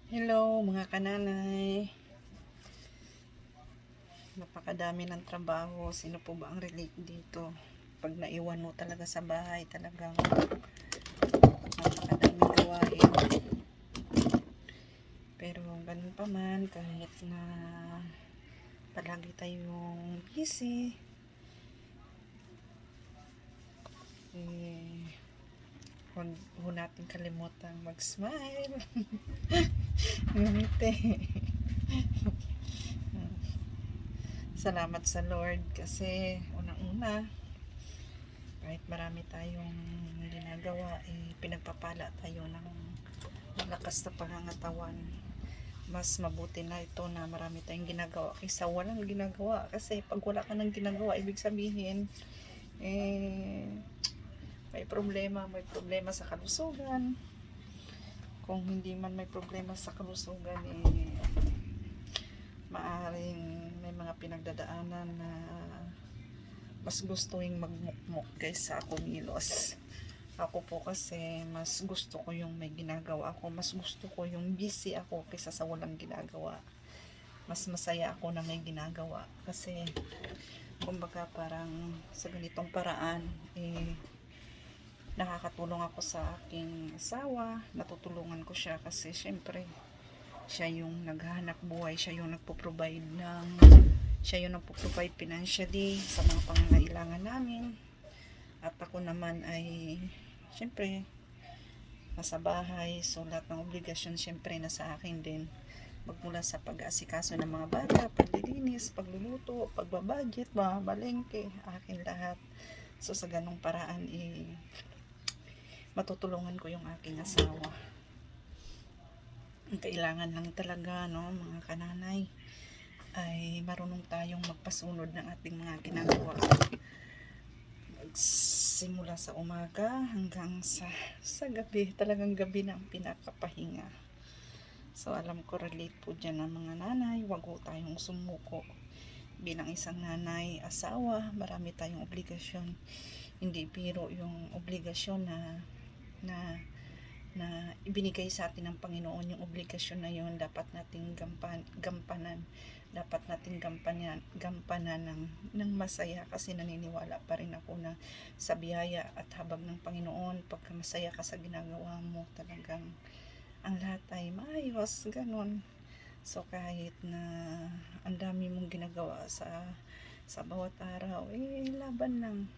Hello mga kananay. Napakadami ng trabaho. Sino po ba ang relate dito? Pag naiwan mo talaga sa bahay, talagang napakadami gawain. Pero ganun pa man, kahit na palagi tayong busy, huwag natin kalimutang mag-smile. Ngumiti. Salamat sa Lord kasi unang-una, kahit marami tayong ginagawa, pinagpapala tayo ng malakas na pangangatawan. Mas mabuti na ito na marami tayong ginagawa kaysa walang ginagawa. Kasi pag wala ka ng ginagawa, ibig sabihin may problema sa kalusugan. Kung hindi man may problema sa kalusugan, maaring may mga pinagdadaanan na mas gustuing magmukmok kaysa kumilos. Ako po kasi mas gusto ko yung may ginagawa ako, mas gusto ko yung busy ako kaysa sa walang ginagawa. Mas masaya ako na may ginagawa kasi kumbaga parang sa ganitong paraan nakakatulong ako sa aking asawa, natutulungan ko siya kasi syempre siya yung naghahanap buhay, siya yung nagpo-provide financially sa mga pangangailangan namin. At ako naman ay syempre nasa bahay, so lahat ng obligasyon syempre nasa akin din, magmula sa pag-aasikaso ng mga bata, paglilinis, pagluluto, pagbabudget, mamalengke, akin lahat. So sa ganung paraan matutulungan ko yung aking asawa. Ang kailangan lang talaga, no, mga kananay, ay marunong tayong magpasunod ng ating mga ginagawa. Simula sa umaga hanggang sa gabi, talagang gabi na ang pinakapahinga. So alam ko relate po dyan ng mga nanay, wag po tayong sumuko. Bilang isang nanay, asawa, marami tayong obligasyon. Hindi biro yung obligasyon na ibinigay sa atin ng Panginoon. Yung obligasyon na yun dapat nating gampanan. Dapat nating gampanan ng masaya, kasi naniniwala pa rin ako na sa biyaya at habag ng Panginoon, pagka masaya ka sa ginagawa mo, talagang ang lahat ay maayos, ganun. So kahit na ang dami mong ginagawa sa bawat araw, laban lang.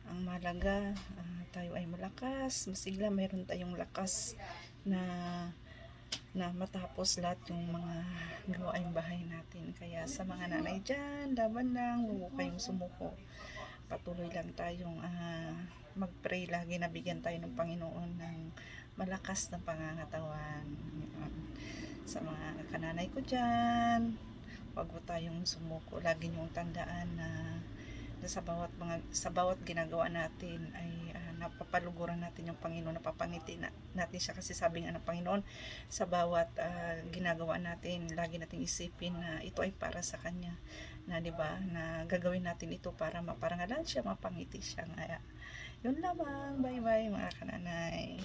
Ang mahalaga, tayo ay malakas, masigla, mayroon tayong lakas na matapos lahat yung mga gawaing bahay natin. Kaya sa mga nanay dyan, laban lang, huwag kayong sumuko. Patuloy lang tayong mag-pray lagi na bigyan tayo ng Panginoon ng malakas na pangangatawan. Sa mga kananay ko dyan, huwag tayong sumuko. Lagi niyong tandaan na sa bawat ginagawa natin ay napapaluguran natin yung Panginoon, napapangiti natin siya, kasi sabi nga ng Panginoon, sa bawat ginagawa natin, lagi nating isipin na ito ay para sa Kanya, na 'di ba, na gagawin natin ito para maparangalan siya, mapangiti siya. Yun lamang, bye bye mga kananay.